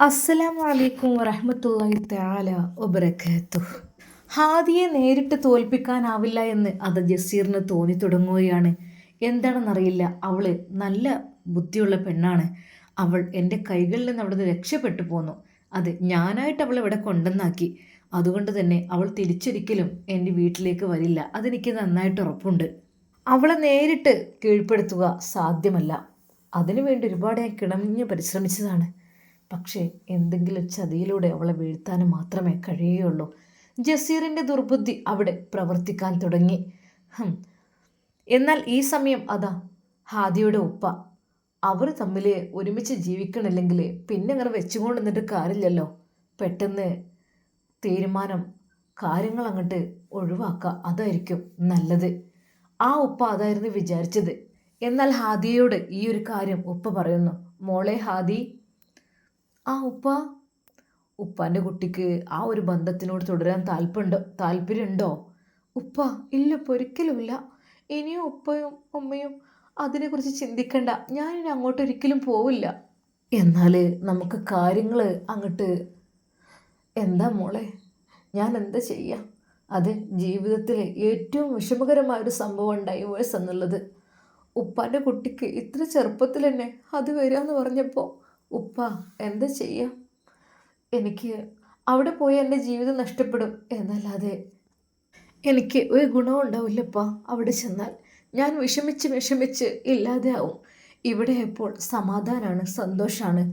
അസ്സലാമു അലൈക്കും വറഹ്മത്തുള്ളാഹി തആല വബറകാതുഹു. ഹാദിയെ നേരിട്ട് തോൽപ്പിക്കാനാവില്ല എന്ന് അത് ജസീറിന് തോന്നി തുടങ്ങുകയാണ്. എന്താണെന്നറിയില്ല, അവൾ നല്ല ബുദ്ധിയുള്ള പെണ്ണാണ്. അവൾ എൻ്റെ കൈകളിൽ നിന്ന് അവിടുന്ന് രക്ഷപ്പെട്ടു പോന്നു. അത് ഞാനായിട്ട് അവളെ ഇവിടെ കൊണ്ടുവന്നാക്കി. അതുകൊണ്ട് തന്നെ അവൾ തിരിച്ചൊരിക്കലും എൻ്റെ വീട്ടിലേക്ക് വരില്ല. അതെനിക്ക് നന്നായിട്ട് ഉറപ്പുണ്ട്. അവളെ നേരിട്ട് കീഴ്പ്പെടുത്തുക സാധ്യമല്ല. അതിനുവേണ്ടി ഒരുപാട് ഞാൻ കിണഞ്ഞ് പരിശ്രമിച്ചതാണ്. പക്ഷേ എന്തെങ്കിലും ചതിയിലൂടെ അവളെ വീഴ്ത്താനും മാത്രമേ കഴിയുകയുള്ളൂ. ജസീറിൻ്റെ ദുർബുദ്ധി അവിടെ പ്രവർത്തിക്കാൻ തുടങ്ങി. എന്നാൽ ഈ സമയം അതാ ഹാദിയുടെ ഉപ്പ. അവർ തമ്മിൽ ഒരുമിച്ച് ജീവിക്കണില്ലെങ്കിൽ പിന്നെ അങ്ങനെ വെച്ചുകൊണ്ട് നിന്നിട്ട് കാര്യമില്ലല്ലോ. പെട്ടെന്ന് തീരുമാനം, കാര്യങ്ങൾ അങ്ങോട്ട് ഒഴിവാക്കുക, അതായിരിക്കും നല്ലത്. ആ ഉപ്പ അതായിരുന്നു വിചാരിച്ചത്. എന്നാൽ ഹാദിയയോട് ഈ ഒരു കാര്യം ഉപ്പ പറയുന്നു. മോളെ ഹാദി, ആ ഉപ്പാൻ്റെ കുട്ടിക്ക് ആ ഒരു ബന്ധത്തിനോട് തുടരാൻ താല്പര്യമുണ്ടോ? ഉപ്പ, ഇല്ല, ഒരിക്കലുമില്ല. ഇനിയും ഉപ്പയും ഉമ്മയും അതിനെക്കുറിച്ച് ചിന്തിക്കണ്ട. ഞാനിനി അങ്ങോട്ടൊരിക്കലും പോവില്ല. എന്നാൽ നമുക്ക് കാര്യങ്ങൾ അങ്ങോട്ട് എന്താ മോളെ, ഞാൻ എന്താ ചെയ്യുക? അത് ജീവിതത്തിൽ ഏറ്റവും വിഷമകരമായൊരു സംഭവം ഡൈവേഴ്സ് എന്നുള്ളത്. ഉപ്പാൻ്റെ കുട്ടിക്ക് ഇത്ര ചെറുപ്പത്തിൽ തന്നെ അത് വരികയെന്ന് പറഞ്ഞപ്പോൾ ഉപ്പ എന്താ ചെയ്യുക? എനിക്ക് അവിടെ പോയി എൻ്റെ ജീവിതം നഷ്ടപ്പെടും എന്നല്ലാതെ എനിക്ക് ഒരു ഗുണവും ഉണ്ടാവില്ലപ്പ. അവിടെ ചെന്നാൽ ഞാൻ വിഷമിച്ച് ഇല്ലാതെ ആവും. ഇവിടെ ഇപ്പോൾ സമാധാനമാണ്, സന്തോഷമാണ്.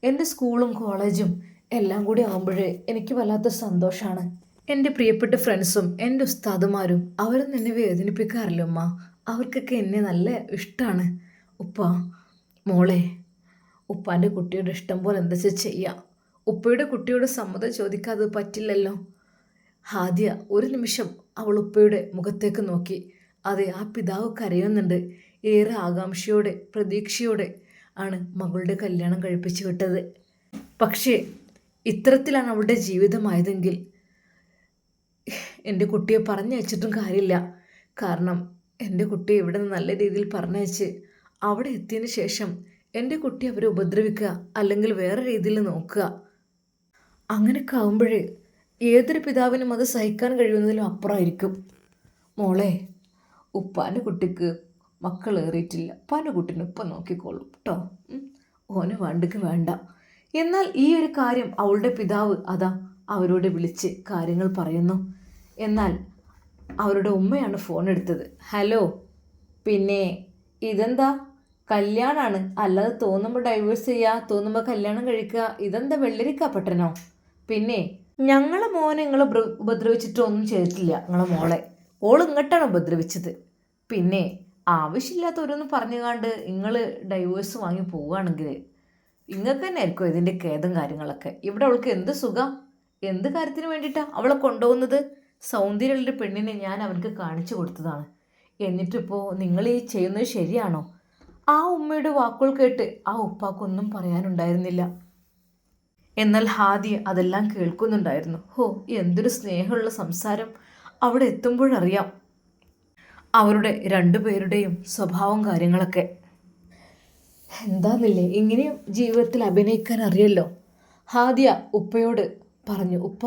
എൻ്റെ സ്കൂളും കോളേജും എല്ലാം കൂടി ആകുമ്പോഴേ എനിക്ക് വല്ലാത്ത സന്തോഷമാണ്. എൻ്റെ പ്രിയപ്പെട്ട ഫ്രണ്ട്സും എൻ്റെ ഉസ്താദുമാരും അവരൊന്നും എന്നെ വേദനിപ്പിക്കാറില്ല ഉമ്മ. അവർക്കൊക്കെ എന്നെ നല്ല ഇഷ്ടമാണ്. ഉപ്പ, മോളെ, ഉപ്പാൻ്റെ കുട്ടിയുടെ ഇഷ്ടം പോലെ എന്താ ചെയ്യാം. ഉപ്പയുടെ കുട്ടിയോട് സമ്മതം ചോദിക്കാതെ പറ്റില്ലല്ലോ. ഹാദിയ ഒരു നിമിഷം അവൾ ഉപ്പയുടെ മുഖത്തേക്ക് നോക്കി. അതെ, ആ പിതാവ് കരയുന്നുണ്ട്. ഏറെ ആകാംക്ഷയോടെ പ്രതീക്ഷയോടെ ആണ് മകളുടെ കല്യാണം കഴിപ്പിച്ചു വിട്ടത്. പക്ഷേ ഇത്തരത്തിലാണ് അവളുടെ ജീവിതമായതെങ്കിൽ എൻ്റെ കുട്ടിയെ പറഞ്ഞയച്ചിട്ടും കാര്യമില്ല. കാരണം എൻ്റെ കുട്ടിയെ ഇവിടെ നിന്ന് നല്ല രീതിയിൽ പറഞ്ഞയച്ച് അവിടെ എത്തിയതിന് ശേഷം എൻ്റെ കുട്ടി അവരെ ഉപദ്രവിക്കുക അല്ലെങ്കിൽ വേറെ രീതിയിൽ നോക്കുക, അങ്ങനെയൊക്കെ ആകുമ്പോഴേ ഏതൊരു പിതാവിനും അത് സഹിക്കാൻ കഴിയുന്നതിലും അപ്പുറമായിരിക്കും. മോളെ, ഉപ്പാൻ്റെ കുട്ടിക്ക് മക്കളേറിയിട്ടില്ല. ഉപ്പാൻ്റെ കുട്ടീനെ ഉപ്പ നോക്കിക്കോളും കേട്ടോ. ഓനെ വേണ്ടക്ക് വേണ്ട. എന്നാൽ ഈ ഒരു കാര്യം അവളുടെ പിതാവ് അതാ അവരോട് വിളിച്ച് കാര്യങ്ങൾ പറയുന്നു. എന്നാൽ അവരുടെ ഉമ്മയാണ് ഫോൺ എടുത്തത്. ഹലോ, പിന്നെ ഇതെന്താ കല്യാണമാണ്, അല്ലാതെ തോന്നുമ്പോൾ ഡൈവേഴ്സ് ചെയ്യുക, തോന്നുമ്പോൾ കല്യാണം കഴിക്കുക, ഇതെന്താ വെള്ളരിക്ക പട്ടണോ? പിന്നെ ഞങ്ങളെ മോനെ നിങ്ങൾ ഉപദ്രവിച്ചിട്ടൊന്നും ചെയ്തിട്ടില്ല. നിങ്ങളെ മോളെ ഓൾ ഇങ്ങോട്ടാണ് ഉപദ്രവിച്ചത്. പിന്നെ ആവശ്യമില്ലാത്ത ഓരോന്ന് പറഞ്ഞുകാണ്ട് നിങ്ങൾ ഡൈവേഴ്സ് വാങ്ങി പോവുകയാണെങ്കിൽ നിങ്ങൾക്ക് തന്നെ ആയിരിക്കും ഇതിൻ്റെ ഖേദം കാര്യങ്ങളൊക്കെ. ഇവിടെ അവൾക്ക് എന്ത് സുഖം, എന്ത് കാര്യത്തിന് വേണ്ടിയിട്ടാണ് അവളെ കൊണ്ടുപോകുന്നത്? സൗന്ദര്യമുള്ളൊരു പെണ്ണിനെ ഞാൻ അവർക്ക് കാണിച്ചു കൊടുത്തതാണ്. എന്നിട്ടിപ്പോൾ നിങ്ങൾ ഈ ചെയ്യുന്നത് ശരിയാണോ? ആ ഉമ്മയുടെ വാക്കുകൾ കേട്ട് ആ ഉപ്പാക്കൊന്നും പറയാനുണ്ടായിരുന്നില്ല. എന്നാൽ ഹാദി അതെല്ലാം കേൾക്കുന്നുണ്ടായിരുന്നു. ഹോ, എന്തൊരു സ്നേഹമുള്ള സംസാരം! അവിടെ എത്തുമ്പോഴറിയാം അവരുടെ രണ്ടുപേരുടെയും സ്വഭാവം കാര്യങ്ങളൊക്കെ. എന്താന്നില്ലേ, ഇങ്ങനെയും ജീവിതത്തിൽ അഭിനയിക്കാൻ അറിയല്ലോ. ഹാദിയ ഉപ്പയോട് പറഞ്ഞു. ഉപ്പ,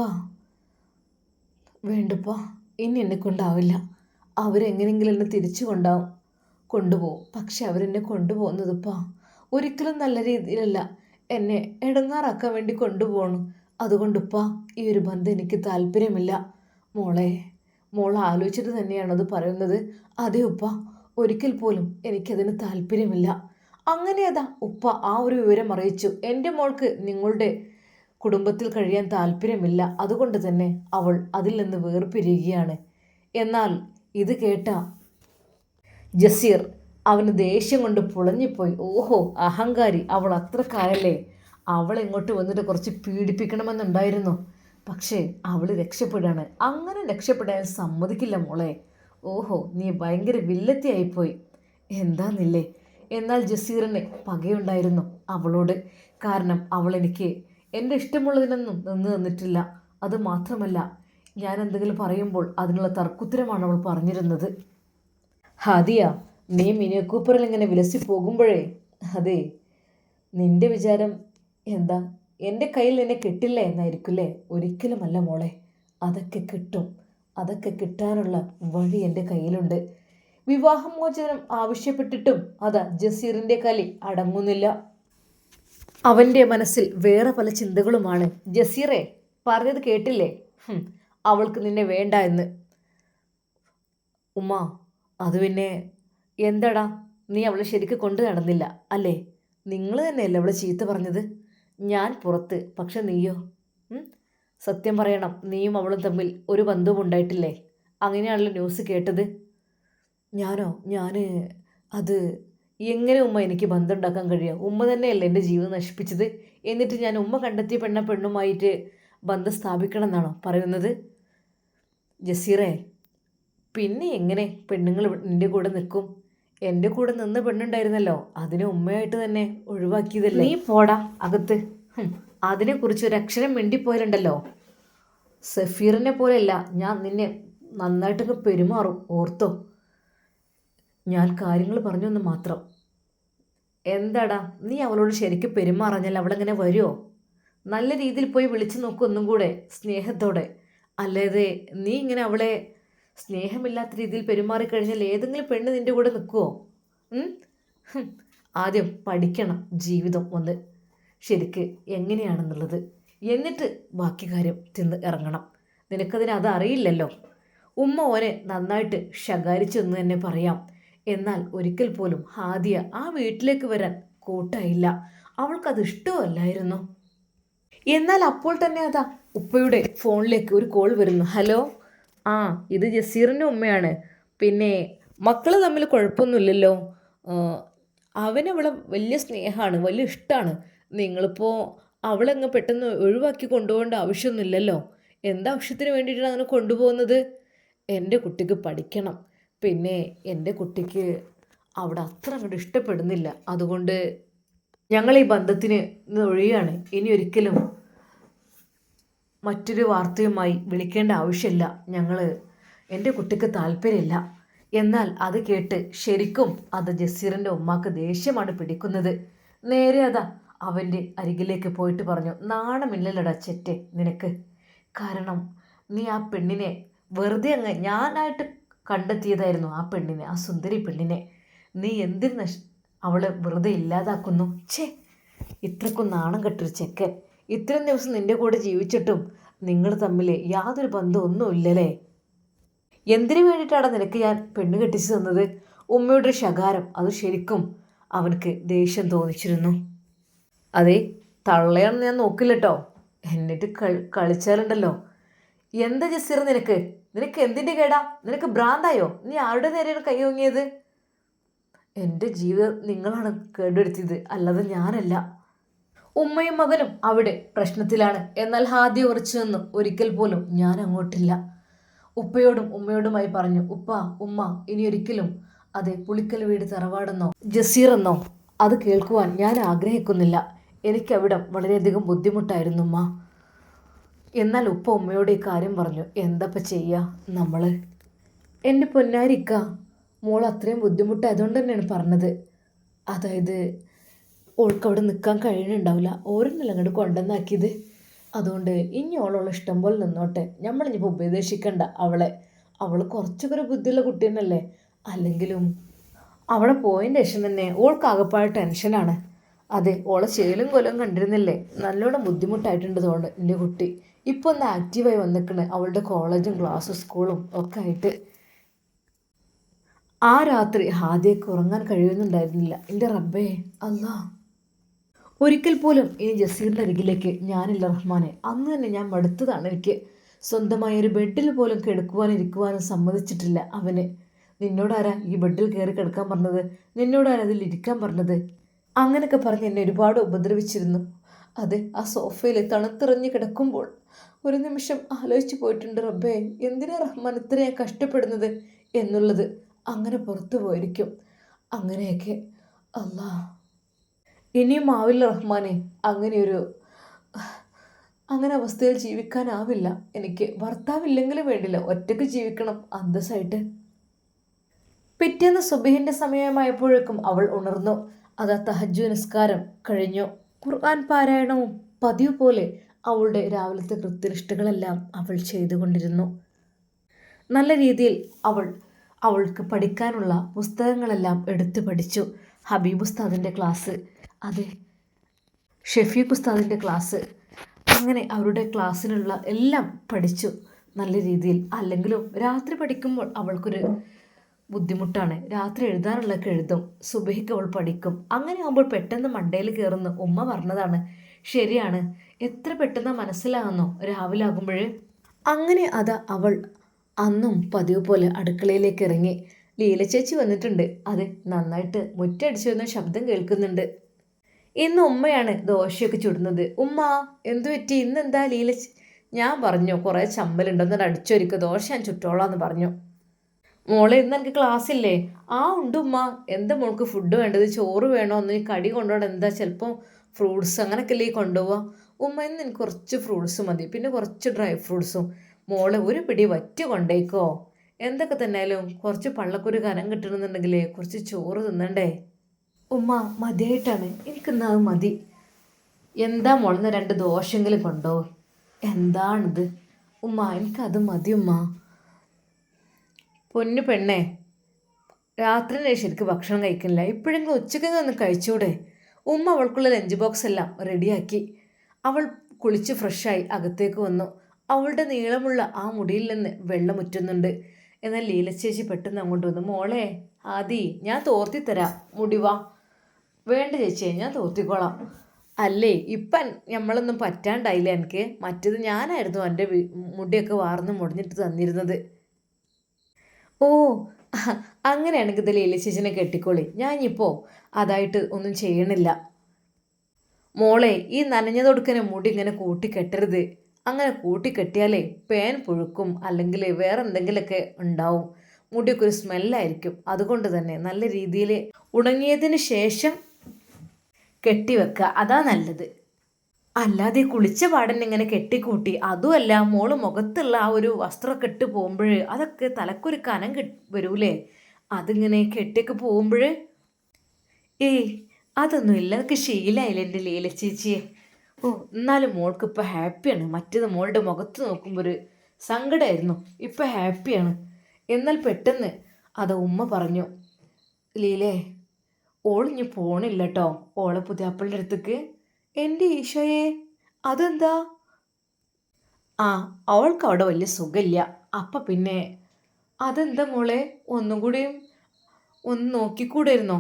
വേണ്ടുപ്പാ, ഇനി എന്നെ കൊണ്ടാവില്ല. അവരെങ്ങനെയെങ്കിലും എന്നെ തിരിച്ചു കൊണ്ടുപോകും. പക്ഷെ അവരെന്നെ കൊണ്ടുപോകുന്നതിപ്പാ ഒരിക്കലും നല്ല രീതിയിലല്ല. എന്നെ ഇടങ്ങാറാക്കാൻ വേണ്ടി കൊണ്ടുപോകണം. അതുകൊണ്ടുപ്പാ ഈ ഒരു ബന്ധം എനിക്ക് താല്പര്യമില്ല. മോൾ ആലോചിച്ചിട്ട് തന്നെയാണോ അത് പറയുന്നത്? അതെ ഉപ്പ, ഒരിക്കൽ പോലും എനിക്കതിന് താല്പര്യമില്ല. അങ്ങനെ അതാ ഉപ്പ ആ ഒരു വിവരം അറിയിച്ചു. എൻ്റെ മോൾക്ക് നിങ്ങളുടെ കുടുംബത്തിൽ കഴിയാൻ താല്പര്യമില്ല, അതുകൊണ്ട് തന്നെ അവൾ അതിൽ നിന്ന് വേർപിരിയുകയാണ്. എന്നാൽ ഇത് കേട്ട ജസീർ അവന് ദേഷ്യം കൊണ്ട് പുളഞ്ഞുപോയി. ഓഹോ, അഹങ്കാരി! അവൾ അത്രക്കാരല്ലേ? അവൾ ഇങ്ങോട്ട് വന്നിട്ട് കുറച്ച് പീഡിപ്പിക്കണമെന്നുണ്ടായിരുന്നു. പക്ഷേ അവൾ രക്ഷപ്പെടുകയാണ്. അങ്ങനെ രക്ഷപ്പെടാൻ സമ്മതിക്കില്ല മോളെ. ഓഹോ, നീ ഭയങ്കര വില്ലത്തിയായിപ്പോയി. എന്താന്നില്ലേ? എന്നാൽ ജസീറിന് പകയുണ്ടായിരുന്നു അവളോട്. കാരണം അവൾ എനിക്ക് എൻ്റെ ഇഷ്ടമുള്ളതിനൊന്നും നിന്ന് തന്നിട്ടില്ല. അതുമാത്രമല്ല, ഞാൻ എന്തെങ്കിലും പറയുമ്പോൾ അതിനുള്ള തർക്കുത്തരമാണ് അവൾ പറഞ്ഞിരുന്നത്. ഹാദിയ, നീ മിനി കൂപ്പറിൽ ഇങ്ങനെ വിലസി പോകുമ്പോഴേ, അതെ, നിന്റെ വിചാരം എന്താ? എൻ്റെ കയ്യിൽ എന്നെ കിട്ടില്ല എന്നായിരിക്കില്ലേ? ഒരിക്കലുമല്ല മോളെ, അതൊക്കെ കിട്ടും. അതൊക്കെ കിട്ടാനുള്ള വഴി എൻ്റെ കയ്യിലുണ്ട്. വിവാഹമോചനം ആവശ്യപ്പെട്ടിട്ടും അതാ ജസീറിൻ്റെ കലി അടങ്ങുന്നില്ല. അവൻ്റെ മനസ്സിൽ വേറെ പല ചിന്തകളുമാണ്. ജസീറെ, പറഞ്ഞത് കേട്ടില്ലേ? അവൾക്ക് നിന്നെ വേണ്ട എന്ന്. ഉമ്മ, അത് പിന്നെ എന്താടാ, നീ അവളെ ശരിക്ക് കൊണ്ടു നടന്നില്ല അല്ലേ? നിങ്ങൾ തന്നെയല്ലേ അവളെ ചീത്ത പറഞ്ഞത്? ഞാൻ പുറത്ത്, പക്ഷെ നീയോ? സത്യം പറയണം, നീയും അവളും തമ്മിൽ ഒരു ബന്ധവും ഉണ്ടായിട്ടില്ലേ? അങ്ങനെയാണല്ലോ ന്യൂസ് കേട്ടത്. ഞാൻ അത് എങ്ങനെ ഉമ്മ എനിക്ക് ബന്ധം ഉണ്ടാക്കാൻ കഴിയുക? ഉമ്മ തന്നെയല്ലേ എൻ്റെ ജീവിതം നശിപ്പിച്ചത്. എന്നിട്ട് ഞാൻ ഉമ്മ കണ്ടെത്തിയ പെണ്ണുമായിട്ട് ബന്ധം സ്ഥാപിക്കണം എന്നാണോ പറയുന്നത്? ജസീറെ, പിന്നെ എങ്ങനെ പെണ്ണുങ്ങൾ നിൻ്റെ കൂടെ നിൽക്കും? എൻ്റെ കൂടെ നിന്ന് പെണ്ണുണ്ടായിരുന്നല്ലോ, അതിനെ ഉമ്മയായിട്ട് തന്നെ ഒഴിവാക്കിയതല്ലേ? നീ പോടാ അകത്ത്. അതിനെക്കുറിച്ച് ഒരു അക്ഷരം മിണ്ടിപ്പോയാലുണ്ടല്ലോ, സഫീറിനെ പോലെയല്ല ഞാൻ നിന്നെ നന്നായിട്ടൊക്കെ പെരുമാറും, ഓർത്തോ. ഞാൻ കാര്യങ്ങൾ പറഞ്ഞൊന്ന് മാത്രം. എന്താടാ, നീ അവളോട് ശരിക്കും പെരുമാറാഞ്ഞാൽ അവളെങ്ങനെ വരുമോ? നല്ല രീതിയിൽ പോയി വിളിച്ചു നോക്കും ഒന്നും കൂടെ സ്നേഹത്തോടെ. അല്ലാതെ നീ ഇങ്ങനെ അവളെ സ്നേഹമില്ലാത്ത രീതിയിൽ പെരുമാറിക്കഴിഞ്ഞാൽ ഏതെങ്കിലും പെണ്ണ് നിൻ്റെ കൂടെ നിൽക്കുമോ? ആദ്യം പഠിക്കണം ജീവിതം ഒന്ന് ശരിക്ക് എങ്ങനെയാണെന്നുള്ളത്, എന്നിട്ട് ബാക്കി കാര്യം തിന്ന് ഇറങ്ങണം. നിനക്കതിന് അതറിയില്ലല്ലോ. ഉമ്മ ഓനെ നന്നായിട്ട് ശകാരിച്ചു എന്ന് തന്നെ പറയാം. എന്നാൽ ഒരിക്കൽ പോലും ഹാദിയ ആ വീട്ടിലേക്ക് വരാൻ കൂട്ടായില്ല. അവൾക്കത് ഇഷ്ടമല്ലായിരുന്നു. എന്നാൽ അപ്പോൾ തന്നെ അതാ ഉപ്പയുടെ ഫോണിലേക്ക് ഒരു കോൾ വരുന്നു. ഹലോ, ഇത് ജസീറിൻ്റെ ഉമ്മയാണ്. പിന്നെ മക്കൾ തമ്മിൽ കുഴപ്പമൊന്നുമില്ലല്ലോ. അവനവളെ വലിയ സ്നേഹമാണ്, വലിയ ഇഷ്ടമാണ്. നിങ്ങളിപ്പോൾ അവളങ്ങ് പെട്ടെന്ന് ഒഴിവാക്കി കൊണ്ടുപോകേണ്ട ആവശ്യമൊന്നുമില്ലല്ലോ. എന്താവശ്യത്തിന് വേണ്ടിയിട്ടാണ് അങ്ങനെ കൊണ്ടുപോകുന്നത്? എൻ്റെ കുട്ടിക്ക് പഠിക്കണം. പിന്നെ എൻ്റെ കുട്ടിക്ക് അവിടെ അത്ര അങ്ങോട്ട് ഇഷ്ടപ്പെടുന്നില്ല. അതുകൊണ്ട് ഞങ്ങൾ ഈ ബന്ധത്തിന് ഒഴിയാണ്. ഇനി ഒരിക്കലും മറ്റൊരു വാർത്തയുമായി വിളിക്കേണ്ട ആവശ്യമില്ല. എൻ്റെ കുട്ടിക്ക് താല്പര്യമില്ല. എന്നാൽ അത് കേട്ട് ശരിക്കും അത് ജസീറിൻ്റെ ഉമ്മാക്ക് ദേഷ്യമാണ് പിടിക്കുന്നത്. നേരെ അതാ അവൻ്റെ അരികിലേക്ക് പോയിട്ട് പറഞ്ഞു, നാണമില്ലല്ലോടാ ചെറ്റെ നിനക്ക്. കാരണം നീ ആ പെണ്ണിനെ വെറുതെ അങ്ങ് ഞാനായിട്ട് കണ്ടെത്തിയതായിരുന്നു. ആ പെണ്ണിനെ, ആ സുന്ദരി പെണ്ണിനെ നീ എന്തിന് അവളെ വെറുതെ ഇല്ലാതാക്കുന്നു? ഇത്രക്കും നാണം കെട്ടൊരു ചെക്കൻ. ഇത്രയും ദിവസം നിൻ്റെ കൂടെ ജീവിച്ചിട്ടും നിങ്ങൾ തമ്മിൽ യാതൊരു ബന്ധമൊന്നുമില്ലല്ലേ? എന്തിനു വേണ്ടിയിട്ടാണ് നിനക്ക് ഞാൻ പെണ്ണ് കെട്ടിച്ചു തന്നത്? ഉമ്മയുടെ ശകാരം അത് ശരിക്കും അവനക്ക് ദേഷ്യം തോന്നിച്ചിരുന്നു. അതെ, തള്ളയാണെന്ന് ഞാൻ നോക്കില്ല കേട്ടോ. എന്നിട്ട് കളിച്ചാലുണ്ടല്ലോ. എന്താ ജസീർ നിനക്ക് എന്തിൻ്റെ കേടാ? നിനക്ക് ഭ്രാന്തായോ? നീ ആരുടെ നേരെയാണ് കൈ ഓങ്ങിയത്? എൻ്റെ ജീവിതം നിങ്ങളാണ് കേടുവരുത്തിയത്, അല്ലാതെ ഞാനല്ല. ഉമ്മയും മകനും അവിടെ പ്രശ്നത്തിലാണ്. എന്നാൽ ഹാദിയ ഉറച്ചു നിന്നു. ഒരിക്കൽ പോലും ഞാൻ അങ്ങോട്ടില്ല. ഉപ്പയോടും ഉമ്മയോടുമായി പറഞ്ഞു, ഉപ്പ, ഉമ്മ, ഇനി ഒരിക്കലും അതെ പുളിക്കൽ വീട് തറവാടെന്നോ ജസീർ എന്നോ അത് കേൾക്കുവാൻ ഞാൻ ആഗ്രഹിക്കുന്നില്ല. എനിക്കവിടം വളരെയധികം ബുദ്ധിമുട്ടായിരുന്നു ഉമ്മ. എന്നാൽ ഉപ്പ ഉമ്മയോട് ഈ കാര്യം പറഞ്ഞു. എന്തപ്പ ചെയ്യുക നമ്മൾ? എൻ്റെ പൊന്നാരിക്ക, മോൾ അത്രയും ബുദ്ധിമുട്ടായതുകൊണ്ട് തന്നെയാണ് പറഞ്ഞത്. അതായത് ഓൾക്ക് അവിടെ നിൽക്കാൻ കഴിയുന്നുണ്ടാവില്ല, ഓരോന്നല്ല അങ്ങോട്ട് കൊണ്ടുവന്നാക്കിയത്. അതുകൊണ്ട് ഇനി ഓളുള്ള ഇഷ്ടം പോലെ നിന്നോട്ടെ. നമ്മളിനിപ്പോൾ ഉപദേശിക്കണ്ട അവളെ. അവൾ കുറച്ചൊക്കെ ഒരു ബുദ്ധിയുള്ള കുട്ടി തന്നെയല്ലേ. അല്ലെങ്കിലും അവിടെ പോയതിൻ്റെ ശേഷം തന്നെ ഓൾക്ക് ആകപ്പാട് ടെൻഷനാണ്. അതെ, ഓളെ ചേലും കൊലം കണ്ടിരുന്നില്ലേ? നല്ലോണം ബുദ്ധിമുട്ടായിട്ടുണ്ട് തോന്നുന്നു എൻ്റെ കുട്ടി. ഇപ്പോൾ ഒന്ന് ആക്റ്റീവായി വന്നിക്കണ്, അവളുടെ കോളേജും ക്ലാസ്സും സ്കൂളും ഒക്കെ ആയിട്ട്. ആ രാത്രി ഹാദിയക്ക് ഉറങ്ങാൻ കഴിയുന്നുണ്ടായിരുന്നില്ല. എൻ്റെ റബ്ബേ, അല്ലാ, ഒരിക്കൽ പോലും ഇനി ജസീറിൻ്റെ അരികിലേക്ക് ഞാനില്ല റഹ്മാനെ. അന്ന് തന്നെ ഞാൻ മടുത്തതാണ്. എനിക്ക് സ്വന്തമായ ഒരു ബെഡിൽ പോലും കിടക്കുവാനും ഇരിക്കുവാനും സമ്മതിച്ചിട്ടില്ല അവന്. നിന്നോടാരാ ഈ ബെഡിൽ കയറി കിടക്കാൻ പറഞ്ഞത്? നിന്നോടാരാ അതിൽ ഇരിക്കാൻ പറഞ്ഞത്? അങ്ങനെയൊക്കെ പറഞ്ഞ് എന്നെ ഒരുപാട് ഉപദ്രവിച്ചിരുന്നു. അതെ, ആ സോഫയിൽ തണുത്തിറങ്ങി കിടക്കുമ്പോൾ ഒരു നിമിഷം ആലോചിച്ച് പോയിട്ടുണ്ട്, റബ്ബേ, എന്തിനാ റഹ്മാൻ ഇത്രയും കഷ്ടപ്പെടുന്നത് എന്നുള്ളത്. അങ്ങനെ പുറത്തു പോയിരിക്കും അങ്ങനെയൊക്കെ. അല്ലാ, ഇനിയും ആവില്ല റഹ്മാനെ. അങ്ങനെ അവസ്ഥയിൽ ജീവിക്കാനാവില്ല എനിക്ക്. ഭർത്താവില്ലെങ്കിലും വേണ്ടില്ല, ഒറ്റയ്ക്ക് ജീവിക്കണം അന്തസ്സായിട്ട്. പിറ്റേന്ന് സുബഹിൻ്റെ സമയമായപ്പോഴേക്കും അവൾ ഉണർന്നു. അതാ തഹജ്ജുദ് നിസ്കാരം കഴിഞ്ഞു. ഖുർആൻ പാരായണവും പതിവ് പോലെ അവളുടെ രാവിലത്തെ കൃത്യനിഷ്ഠകളെല്ലാം അവൾ ചെയ്തുകൊണ്ടിരുന്നു. നല്ല രീതിയിൽ അവൾക്ക് പഠിക്കാനുള്ള പുസ്തകങ്ങളെല്ലാം എടുത്തു പഠിച്ചു. ഹബീബ് ഉസ്താദിൻ്റെ ക്ലാസ്, അതെ, ഷെഫീഖ് ഉസ്താദിൻ്റെ ക്ലാസ്, അങ്ങനെ അവരുടെ ക്ലാസ്സിനുള്ള എല്ലാം പഠിച്ചു നല്ല രീതിയിൽ. അല്ലെങ്കിലും രാത്രി പഠിക്കുമ്പോൾ അവൾക്കൊരു ബുദ്ധിമുട്ടാണ്. രാത്രി എഴുതാനുള്ളതൊക്കെ എഴുതും, സുബഹിക്ക് അവൾ പഠിക്കും. അങ്ങനെ ആകുമ്പോൾ പെട്ടെന്ന് മണ്ടയിൽ കയറുന്നു. ഉമ്മ പറഞ്ഞതാണ് ശരിയാണ്, എത്ര പെട്ടെന്ന് മനസ്സിലാകുന്നു രാവിലെ ആകുമ്പോൾ. അങ്ങനെ അവൾ അന്നും പതിവ് പോലെ അടുക്കളയിലേക്ക് ഇറങ്ങി. ലീല ചേച്ചി വന്നിട്ടുണ്ട്. അത് നന്നായിട്ട് മുറ്റടിച്ചു വരുന്ന ശബ്ദം കേൾക്കുന്നുണ്ട്. ഇന്ന് ഉമ്മയാണ് ദോശയൊക്കെ ചുടുന്നത്. ഉമ്മ എന്തു പറ്റി, ഇന്നെന്താ ലീല? ഞാൻ പറഞ്ഞു കുറേ ചമ്മലുണ്ടെന്ന് അടിച്ചൊരുക്കുക, ദോശ ഞാൻ ചുറ്റോളാന്ന് പറഞ്ഞു. മോളെ ഇന്ന് എനിക്ക് ക്ലാസ് ഇല്ലേ? ആ ഉണ്ട് ഉമ്മ. എന്താ മോൾക്ക് ഫുഡ് വേണ്ടത്? ചോറ് വേണോ? ഒന്ന് കടി കൊണ്ടുപോകണം. എന്താ ചിലപ്പോൾ ഫ്രൂട്ട്സ് അങ്ങനെയൊക്കെ അല്ലേ കൊണ്ടുപോവുക? ഉമ്മ ഇന്ന് എനിക്ക് കുറച്ച് ഫ്രൂട്ട്സ് മതി, പിന്നെ കുറച്ച് ഡ്രൈ ഫ്രൂട്ട്സും. മോളെ ഒരു പിടി വറ്റ് കൊണ്ടേക്കോ. എന്തൊക്കെ തന്നെയാലും കുറച്ച് പള്ളക്കൊരു കനം കിട്ടണമെന്നുണ്ടെങ്കിൽ കുറച്ച് ചോറ് തിന്നണ്ടേ? ഉമ്മ മതിയായിട്ടാണ്, എനിക്കിന്ന് അത് മതി. എന്താ മോളെന്ന് 2 ദോശയെങ്കിലും കൊണ്ടോ? എന്താണിത് ഉമ്മ, എനിക്കത് മതി ഉമ്മ. പൊന്നു പെണ്ണേ, രാത്രി ശരിക്കും ഭക്ഷണം കഴിക്കുന്നില്ല, ഇപ്പോഴെങ്കിലും ഉച്ചക്കെങ്കിലും ഒന്ന് കഴിച്ചൂടെ? ഉമ്മ അവൾക്കുള്ള ലഞ്ച് ബോക്സ് എല്ലാം റെഡിയാക്കി. അവൾ കുളിച്ച് ഫ്രഷായി അകത്തേക്ക് വന്നു. അവളുടെ നീളമുള്ള ആ മുടിയിൽ നിന്ന് വെള്ളം ഉറ്റുന്നുണ്ട്. എന്നാൽ ലീലച്ചേച്ചി പെട്ടെന്ന് അങ്ങോട്ട് വന്നു. മോളെ ആദി, ഞാൻ തോർത്തി തരാം, മുടിവാ. വേണ്ട ചേച്ചിയെ, ഞാൻ തോർത്തിക്കോളാം. അല്ലേ ഇപ്പം നമ്മളൊന്നും പറ്റാണ്ടായില്ല എനിക്ക്. മറ്റത് ഞാനായിരുന്നു എൻ്റെ മുടിയൊക്കെ വാർന്ന് മുടിഞ്ഞിട്ട് തന്നിരുന്നത്. ഓ അങ്ങനെയാണെങ്കിൽ ഇത് ലീല ചേച്ചിനെ കെട്ടിക്കോളി, ഞാനിപ്പോൾ അതായിട്ട് ഒന്നും ചെയ്യണില്ല. മോളെ ഈ നനഞ്ഞതൊടുക്കനെ മുടി ഇങ്ങനെ കൂട്ടിക്കെട്ടരുത്. അങ്ങനെ കൂട്ടിക്കെട്ടിയാലേ പേൻ പുഴുക്കും, അല്ലെങ്കിൽ വേറെ എന്തെങ്കിലുമൊക്കെ ഉണ്ടാവും. മുടിയൊക്കെ ഒരു സ്മെല്ലായിരിക്കും. അതുകൊണ്ട് തന്നെ നല്ല രീതിയിൽ ഉണങ്ങിയതിന് ശേഷം കെട്ടിവെക്കുക, അതാ നല്ലത്. അല്ലാതെ കുളിച്ച പാടന്നെ ഇങ്ങനെ കെട്ടിക്കൂട്ടി, അതുമല്ല മോള് മുഖത്തുള്ള ആ ഒരു വസ്ത്രമൊക്കെ ഇട്ട് പോകുമ്പോൾ അതൊക്കെ തലക്കൊരു കനം വരൂലേ? അതിങ്ങനെ കെട്ടിയൊക്കെ പോകുമ്പോൾ ഏയ് അതൊന്നുമില്ല, അതൊക്കെ ശീലമായില്ല എൻ്റെ ലീല ചേച്ചിയെ. ഓ എന്നാലും മോൾക്ക് ഇപ്പോൾ ഹാപ്പിയാണ്. മറ്റേത് മോളുടെ മുഖത്ത് നോക്കുമ്പോൾ ഒരു സങ്കടമായിരുന്നു, ഇപ്പോൾ ഹാപ്പിയാണ്. എന്നാൽ പെട്ടെന്ന് ഉമ്മ പറഞ്ഞു, ലീലേ ഓളിഞ്ഞ് പോണില്ല കേട്ടോ ഓളെ പുതിയാപ്പിളുടെ അടുത്തേക്ക്. എൻ്റെ ഈശോയെ, അതെന്താ? ആ അവൾക്ക് അവിടെ വലിയ സുഖമില്ല. അപ്പം പിന്നെ അതെന്താ മോളെ? ഒന്നും കൂടിയും ഒന്ന് നോക്കിക്കൂടായിരുന്നോ?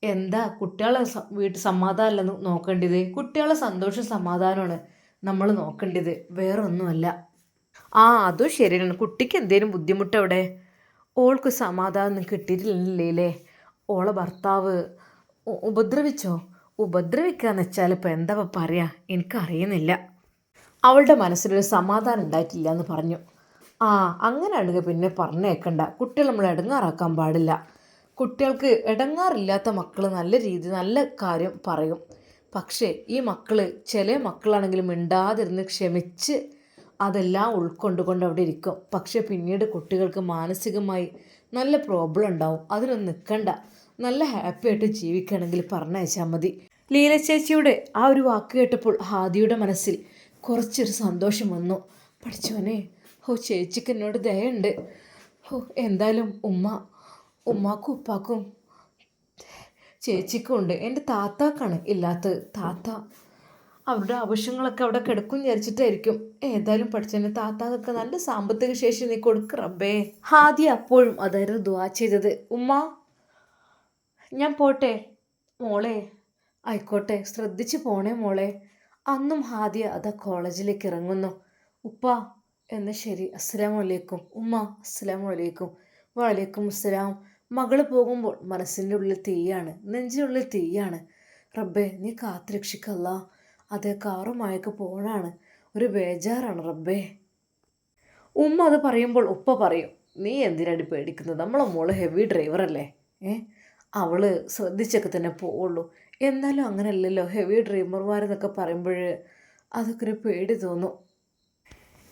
എന്താ കുട്ടികളെ വീട്ടിൽ സമാധാനമല്ല നോക്കേണ്ടത്, കുട്ടികളെ സന്തോഷം സമാധാനമാണ് നമ്മൾ നോക്കേണ്ടത്, വേറെ ഒന്നുമല്ല. ആ അതും ശരിയാണ്, കുട്ടിക്ക് എന്തേലും ബുദ്ധിമുട്ട് അവിടെ? ഓൾക്ക് സമാധാനം കിട്ടിയിട്ടില്ലേ? ഓളെ ഭർത്താവ് ഉപദ്രവിച്ചോ? ഉപദ്രവിക്കാന്ന് വെച്ചാൽ ഇപ്പം എന്താ പറയാ, എനിക്കറിയുന്നില്ല. അവളുടെ മനസ്സിലൊരു സമാധാനം ഉണ്ടായിട്ടില്ല എന്ന് പറഞ്ഞു. ആ അങ്ങനെയാണെങ്കിൽ പിന്നെ പറഞ്ഞേക്കണ്ട, കുട്ടികൾ നമ്മൾ ഇടങ്ങാറാക്കാൻ പാടില്ല. കുട്ടികൾക്ക് ഇടങ്ങാറില്ലാത്ത മക്കൾ നല്ല രീതി നല്ല കാര്യം പറയും. പക്ഷേ ഈ മക്കൾ ചില മക്കളാണെങ്കിലും മിണ്ടാതിരുന്ന് ക്ഷമിച്ച് അതെല്ലാം ഉൾക്കൊണ്ടുകൊണ്ട് അവിടെ ഇരിക്കും. പക്ഷേ പിന്നീട് കുട്ടികൾക്ക് മാനസികമായി നല്ല പ്രോബ്ലം ഉണ്ടാവും. അതിനൊന്നും നിൽക്കണ്ട, നല്ല ഹാപ്പി ആയിട്ട് ജീവിക്കുകയാണെങ്കിൽ പറഞ്ഞയച്ചാൽ മതി. ലീല ചേച്ചിയുടെ ആ ഒരു വാക്ക് കേട്ടപ്പോൾ ഹാദിയുടെ മനസ്സിൽ കുറച്ചൊരു സന്തോഷം വന്നു. പഠിച്ചോനെ, ചേച്ചിക്ക് എന്നോട് ദയുണ്ട്. എന്തായാലും ഉമ്മാക്കും ഉപ്പാക്കും ചേച്ചിക്കും ഉണ്ട്, എൻ്റെ താത്താക്കാണ് ഇല്ലാത്തത്. താത്ത അവരുടെ ആവശ്യങ്ങളൊക്കെ അവിടെ കിടക്കും വിചാരിച്ചിട്ടായിരിക്കും. ഏതായാലും പഠിച്ചതിന് താത്താക്കൊക്കെ നല്ല സാമ്പത്തിക ശേഷി നീ കൊടുക്ക് റബ്ബേ. ഹാദി അപ്പോഴും അതായിരുന്നു ദുആ ചെയ്തത്. ഉമ്മ ഞാൻ പോട്ടെ മോളെ. ആയിക്കോട്ടെ, ശ്രദ്ധിച്ച് പോണേ മോളെ. അന്നും ഹാദിയ കോളേജിലേക്ക് ഇറങ്ങുന്നു. ഉപ്പ എന്ന് ശരി, അസ്സലാമു അലൈക്കും. ഉമ്മ അസ്സലാമു അലൈക്കും. വലൈക്കും അസ്സലാം. മകള് പോകുമ്പോൾ മനസ്സിൻ്റെ ഉള്ളിൽ തീയാണ്, നെഞ്ചിനുള്ളിൽ തീയാണ്. റബ്ബേ നീ കാത്തുരക്ഷിക്കല്ല. അതേ കാറുമായൊക്കെ പോണാണ്, ഒരു ബേജാറാണ് റബ്ബേ. ഉമ്മ അത് പറയുമ്പോൾ ഉപ്പ പറയും, നീ എന്തിനാണ് പേടിക്കുന്നത്, നമ്മളെ മോള് ഹെവി ഡ്രൈവറല്ലേ, അവള് ശ്രദ്ധിച്ചൊക്കെ തന്നെ പോവുള്ളൂ. എന്നാലും അങ്ങനെയല്ലല്ലോ, ഹെവി ഡ്രൈവർമാരെന്നൊക്കെ പറയുമ്പോൾ അതൊക്കെ ഒരു പേടി തോന്നും.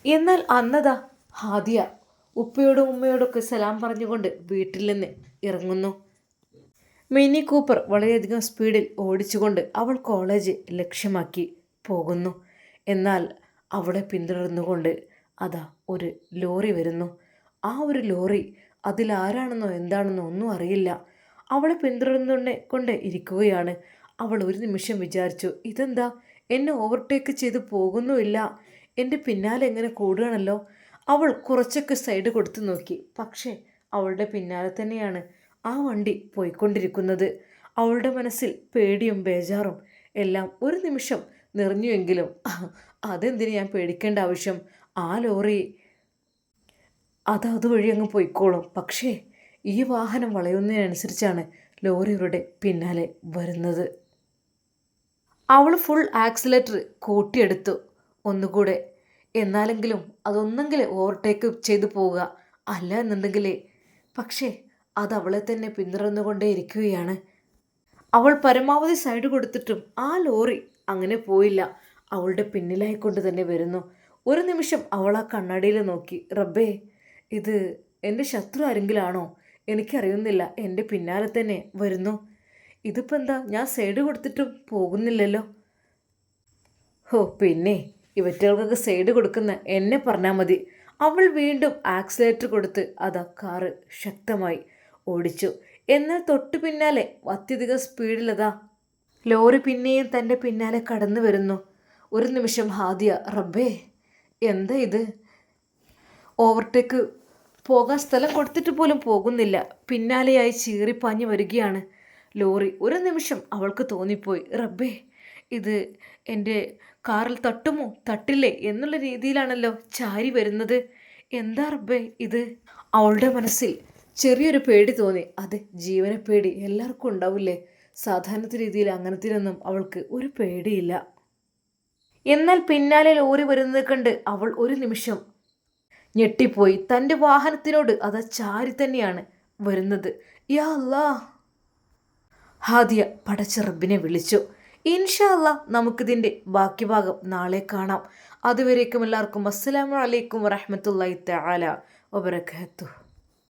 എന്നാൽ അന്നതാ ഹാദിയ ഉപ്പയോടും ഉമ്മയോടൊക്കെ സലാം പറഞ്ഞുകൊണ്ട് വീട്ടിൽ നിന്ന് ഇറങ്ങുന്നു. മിനി കൂപ്പർ വളരെയധികം സ്പീഡിൽ ഓടിച്ചുകൊണ്ട് അവൾ കോളേജ് ലക്ഷ്യമാക്കി പോകുന്നു. എന്നാൽ അവളെ പിന്തുടർന്നുകൊണ്ട് അതാ ഒരു ലോറി വരുന്നു. ആ ഒരു ലോറി അതിലാരാണെന്നോ എന്താണെന്നോ ഒന്നും അറിയില്ല. അവളെ പിന്തുടർന്നുകൊണ്ട് ഇരിക്കുകയാണ്. അവൾ ഒരു നിമിഷം വിചാരിച്ചു, ഇതെന്താ എന്നെ ഓവർടേക്ക് ചെയ്ത് പോകുന്നുമില്ല, എൻ്റെ പിന്നാലെ എങ്ങനെ കൂടുകയാണല്ലോ. അവൾ കുറച്ചൊക്കെ സൈഡ് കൊടുത്തു നോക്കി. പക്ഷേ അവളുടെ പിന്നാലെ തന്നെയാണ് ആ വണ്ടി പോയിക്കൊണ്ടിരിക്കുന്നത്. അവളുടെ മനസ്സിൽ പേടിയും ബേജാറും എല്ലാം ഒരു നിമിഷം നിറഞ്ഞുവെങ്കിലും അതെന്തിന് ഞാൻ പേടിക്കേണ്ട ആവശ്യം, ആ ലോറി അതുവഴി അങ്ങ് പോയിക്കോളും. പക്ഷേ ഈ വാഹനം വളയുന്നതിനനുസരിച്ചാണ് ലോറിയുടെ പിന്നാലെ വരുന്നത്. അവൾ ഫുൾ ആക്സിലേറ്റർ കൂട്ടിയെടുത്തു ഒന്നുകൂടെ. എന്നാലെങ്കിലും അതൊന്നെങ്കിലും ഓവർടേക്ക് ചെയ്തു പോവുക, അല്ല എന്നുണ്ടെങ്കിലേ. പക്ഷേ അത് അവളെ തന്നെ പിന്തുടർന്നുകൊണ്ടേ ഇരിക്കുകയാണ്. അവൾ പരമാവധി സൈഡ് കൊടുത്തിട്ടും ആ ലോറി അങ്ങനെ പോയില്ല. അവളുടെ പിന്നിലായിക്കൊണ്ട് തന്നെ വരുന്നു. ഒരു നിമിഷം അവൾ ആ കണ്ണാടിയിൽ നോക്കി. റബ്ബേ, ഇത് എൻ്റെ ശത്രു ആരെങ്കിലാണോ? എനിക്കറിയുന്നില്ല. എൻ്റെ പിന്നാലെ തന്നെ വരുന്നു. ഇതിപ്പോൾ എന്താ, ഞാൻ സൈഡ് കൊടുത്തിട്ടും പോകുന്നില്ലല്ലോ. ഹോ, പിന്നെ ഇവറ്റകൾക്കൊക്കെ സൈഡ് കൊടുക്കുന്ന എന്നെ പറഞ്ഞാൽ മതി. അവൾ വീണ്ടും ആക്സിലേറ്റർ കൊടുത്ത് അതാ കാറ് ശക്തമായി ഓടിച്ചു. എന്നാൽ തൊട്ടു പിന്നാലെ അത്യധികം സ്പീഡിലതാ ലോറി പിന്നെയും തൻ്റെ പിന്നാലെ കടന്നു വരുന്നു. ഒരു നിമിഷം ഹാദിയ, റബ്ബേ എന്താ ഇത്, ഓവർടേക്ക് പോകാൻ സ്ഥലം കൊടുത്തിട്ട് പോലും പോകുന്നില്ല, പിന്നാലെയായി ചീറിപ്പാഞ്ഞു വരികയാണ് ലോറി. ഒരു നിമിഷം അവൾക്ക് തോന്നിപ്പോയി, റബ്ബേ ഇത് എൻ്റെ കാറിൽ തട്ടുമോ തട്ടില്ലേ എന്നുള്ള രീതിയിലാണല്ലോ ചാരി വരുന്നത്. എന്താ റബ്ബേ ഇത്? അവളുടെ മനസ്സിൽ ചെറിയൊരു പേടി തോന്നി. അത് ജീവന പേടി എല്ലാവർക്കും ഉണ്ടാവില്ലേ? സാധാരണ രീതിയിൽ അങ്ങനത്തിനൊന്നും അവൾക്ക് ഒരു പേടിയില്ല. എന്നാൽ പിന്നാലെ ലോറി വരുന്നത് കണ്ട് അവൾ ഒരു നിമിഷം ഞെട്ടിപ്പോയി. തൻ്റെ വാഹനത്തിനോട് അത് ചാരി തന്നെയാണ് വരുന്നത്. യാ അല്ലാ! ഹാദിയ പടച്ച റബ്ബിനെ വിളിച്ചു. ഇൻഷാ അല്ലാ നമുക്കിതിൻ്റെ ബാക്കി ഭാഗം നാളെ കാണാം. അതുവരേക്കും എല്ലാവർക്കും അസ്സലാമു അലൈക്കും വറഹ്മത്തുള്ളാഹി തആല വബറകാതുഹു.